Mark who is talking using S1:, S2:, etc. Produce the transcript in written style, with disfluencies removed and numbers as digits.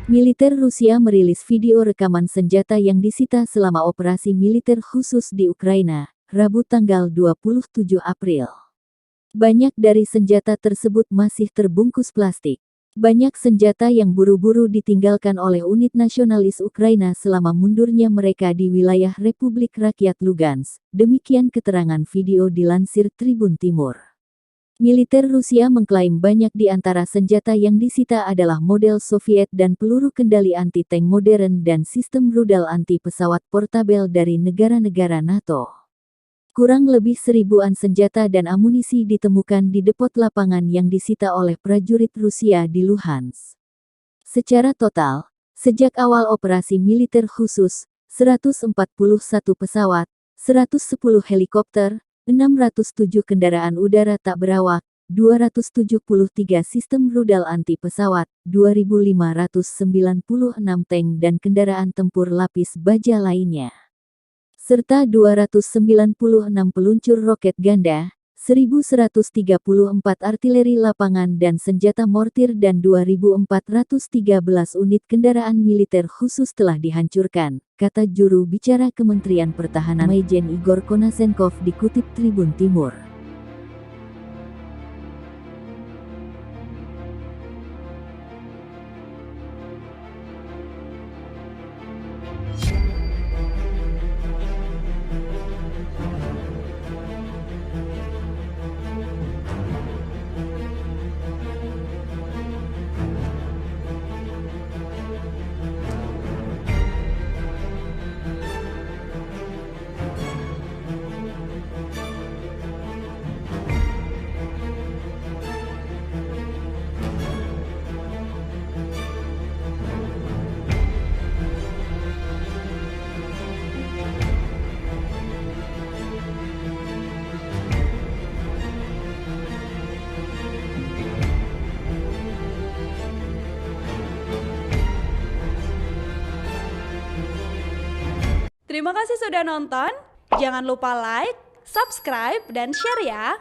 S1: Militer Rusia merilis video rekaman senjata yang disita selama operasi militer khusus di Ukraina, Rabu tanggal 27 April. Banyak dari senjata tersebut masih terbungkus plastik. Banyak senjata yang buru-buru ditinggalkan oleh unit nasionalis Ukraina selama mundurnya mereka di wilayah Republik Rakyat Lugansk, demikian keterangan video dilansir Tribun Timur. Militer Rusia mengklaim banyak di antara senjata yang disita adalah model Soviet dan peluru kendali anti-tank modern dan sistem rudal anti-pesawat portabel dari negara-negara NATO. Kurang lebih 1000-an senjata dan amunisi ditemukan di depot lapangan yang disita oleh prajurit Rusia di Luhansk. Secara total, sejak awal operasi militer khusus, 141 pesawat, 110 helikopter, 607 kendaraan udara tak berawak, 273 sistem rudal anti-pesawat, 2.596 tank dan kendaraan tempur lapis baja lainnya, serta 296 peluncur roket ganda, 1.134 artileri lapangan dan senjata mortir dan 2.413 unit kendaraan militer khusus telah dihancurkan, kata juru bicara Kementerian Pertahanan Majen Igor Konasenkov dikutip Tribun Timur.
S2: Terima kasih sudah nonton, jangan lupa like, subscribe, dan share ya!